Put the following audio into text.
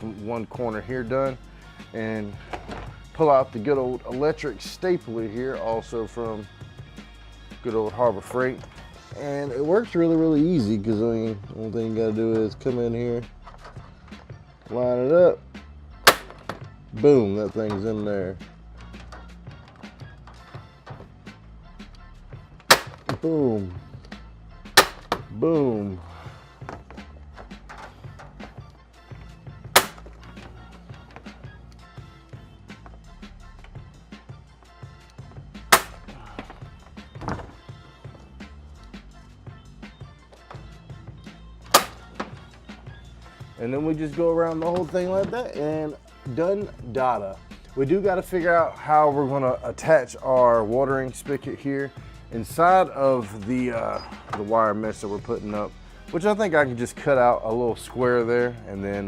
one corner here done, and pull out the good old electric stapler here, also from good old Harbor Freight. And it works really, really easy, because I mean, the only thing you gotta do is come in here, line it up, boom, that thing's in there. Boom, boom. And then we just go around the whole thing like that, and done data. We do got to figure out how we're going to attach our watering spigot here inside of the wire mesh that we're putting up, which I think I can just cut out a little square there and then